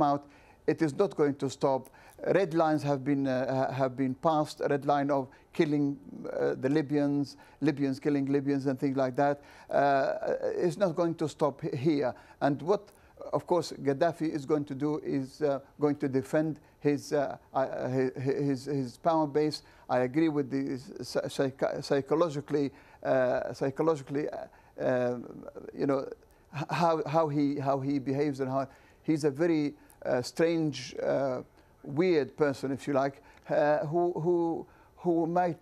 out, it is not going to stop. Red lines have been passed. A red line of killing the Libyans killing Libyans and things like that. It's not going to stop here. And what, of course, Gaddafi is going to do is going to defend his power base. I agree with the psychologically, you know, how he behaves, and how he's a very strange, weird person, if you like, who might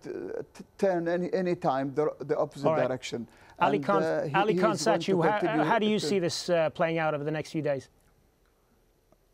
turn any time the opposite direction. Ali Khan Satchu, how do you see this playing out over the next few days?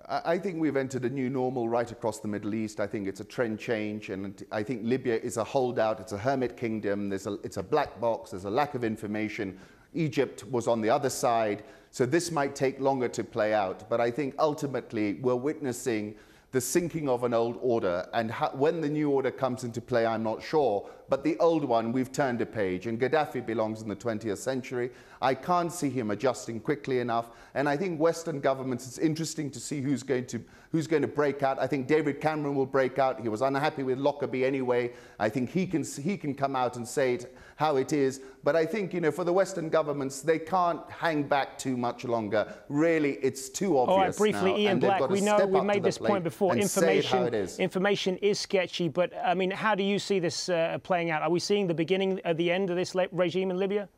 I think we've entered a new normal right across the Middle East. I think it's a trend change, and I think Libya is a holdout. It's a hermit kingdom. It's a black box. There's a lack of information. Egypt was on the other side, so this might take longer to play out. But I think ultimately we're witnessing the sinking of an old order, and when the new order comes into play, I'm not sure. But the old one, we've turned a page, and Gaddafi belongs in the 20th century. I can't see him adjusting quickly enough, and I think Western governments, it's interesting to see who's going to break out. I think David Cameron will break out. He was unhappy with Lockerbie anyway. I think he can come out and say it how it is. But I think, you know, for the Western governments, they can't hang back too much longer. Really, it's too obvious. All right, briefly, now, Ian Black, we know we've made this point before. Information is sketchy, but I mean, how do you see this playing out? Are we seeing the beginning of the end of this regime in Libya?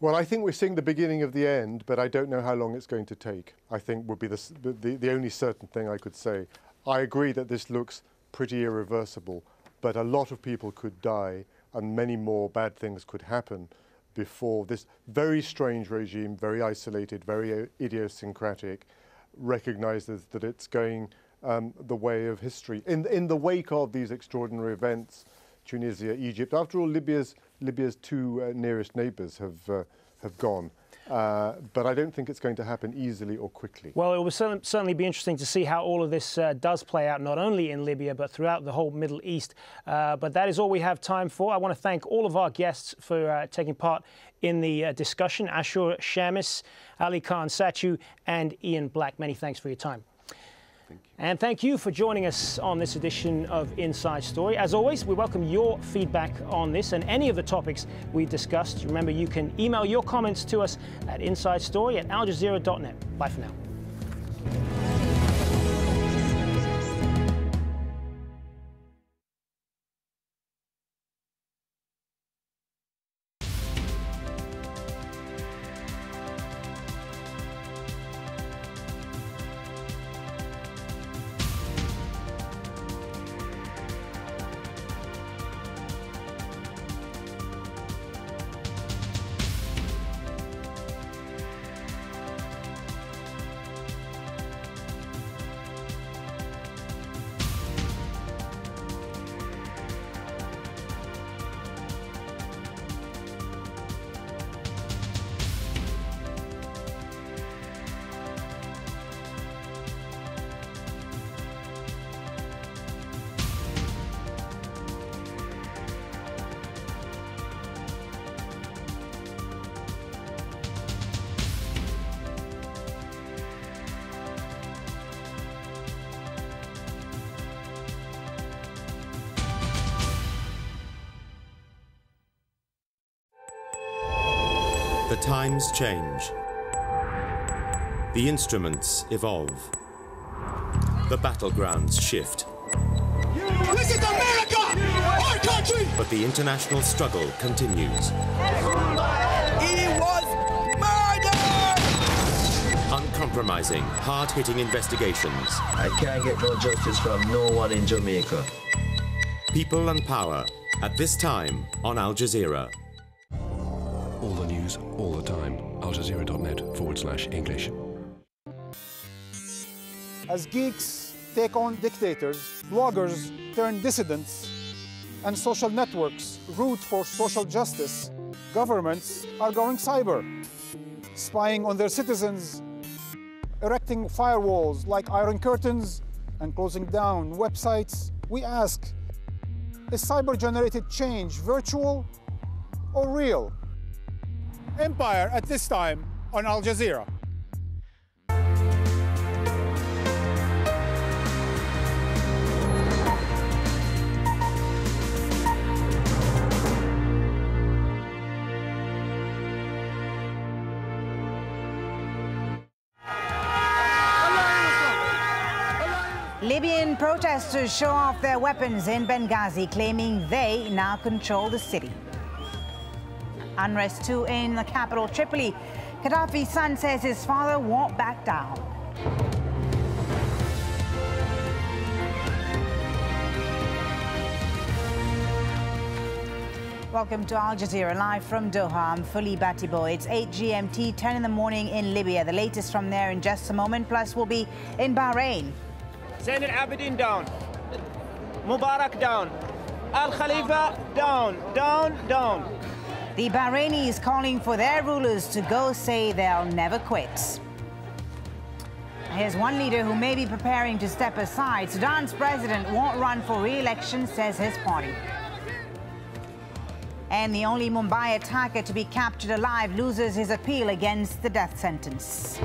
Well, I think we're seeing the beginning of the end, but I don't know how long it's going to take. I think would be the only certain thing I could say. I agree that this looks pretty irreversible, but a lot of people could die and many more bad things could happen before this very strange regime, very isolated, very idiosyncratic, recognizes that it's going the way of history. In the wake of these extraordinary events, Tunisia, Egypt, after all, Libya's two nearest neighbours have gone. But I don't think it's going to happen easily or quickly. Well, it will certainly be interesting to see how all of this does play out, not only in Libya, but throughout the whole Middle East. But that is all we have time for. I want to thank all of our guests for taking part in the discussion. Ashur Shamis, Ali Khan Satchu, and Ian Black. Many thanks for your time. And thank you for joining us on this edition of Inside Story. As always, we welcome your feedback on this and any of the topics we discussed. Remember, you can email your comments to us at insidestory@aljazeera.net. Bye for now. The times change. The instruments evolve. The battlegrounds shift. This is America! Our country! But the international struggle continues. He was murdered! Uncompromising, hard-hitting investigations. I can't get no justice from no one in Jamaica. People and power, at this time on Al Jazeera. All the news, all the time. aljazeera.net/English. As geeks take on dictators, bloggers turn dissidents, and social networks root for social justice, governments are going cyber, spying on their citizens, erecting firewalls like Iron Curtains, and closing down websites. We ask, is cyber-generated change virtual or real? Empire at this time on Al Jazeera. Libyan protesters show off their weapons in Benghazi, claiming they now control the city. Unrest too in the capital, Tripoli. Gaddafi's son says his father won't back down. Welcome to Al Jazeera, live from Doha. I'm Fully Batibo. It's 8 GMT, 10 in the morning in Libya. The latest from there in just a moment. Plus, we'll be in Bahrain. Zain al-Abidin down. Mubarak down. Al-Khalifa down, down, down. The Bahrainis calling for their rulers to go say they'll never quit. Here's one leader who may be preparing to step aside. Sudan's president won't run for re-election, says his party. And the only Mumbai attacker to be captured alive loses his appeal against the death sentence.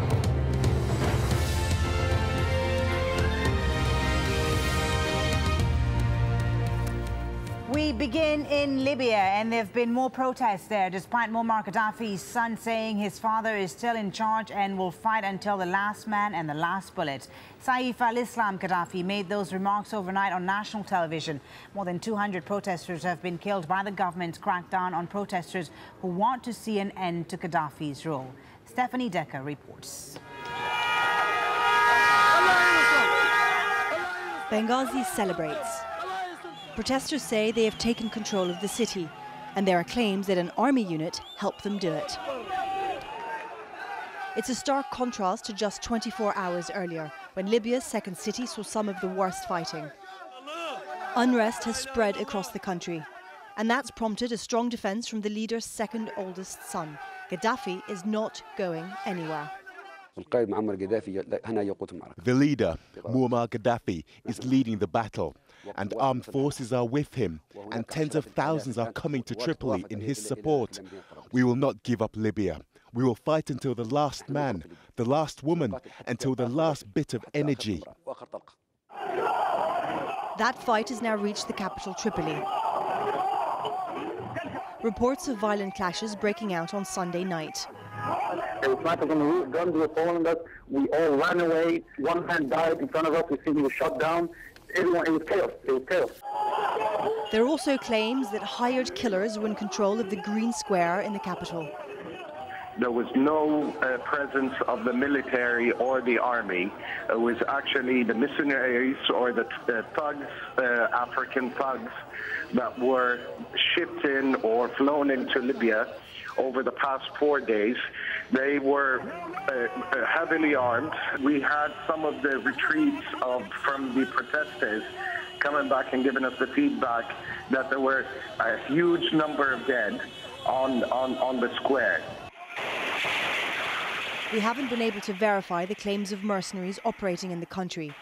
We begin in Libya, and there have been more protests there, despite Muammar Gaddafi's son saying his father is still in charge and will fight until the last man and the last bullet. Saif al-Islam Gaddafi made those remarks overnight on national television. More than 200 protesters have been killed by the government's crackdown on protesters who want to see an end to Gaddafi's rule. Stephanie Decker reports. Benghazi celebrates. Protesters say they have taken control of the city, and there are claims that an army unit helped them do it. It's a stark contrast to just 24 hours earlier, when Libya's second city saw some of the worst fighting. Unrest has spread across the country, and that's prompted a strong defense from the leader's second oldest son. Gaddafi is not going anywhere. The leader, Muammar Gaddafi, is leading the battle, and armed forces are with him, and tens of thousands are coming to Tripoli in his support. We will not give up Libya. We will fight until the last man, the last woman, until the last bit of energy. That fight has now reached the capital, Tripoli. Reports of violent clashes breaking out on Sunday night. There was snipers on the roof, guns were following us. We all ran away. One man died in front of us. We see he was shot down. Everyone, it was chaos. It was chaos. There are also claims that hired killers were in control of the Green Square in the capital. There was no presence of the military or the army. It was actually the missionaries or the thugs, African thugs, that were shipped in or flown into Libya over the past 4 days. They were heavily armed. We had some of the retreats from the protesters coming back and giving us the feedback that there were a huge number of dead on the square. We haven't been able to verify the claims of mercenaries operating in the country,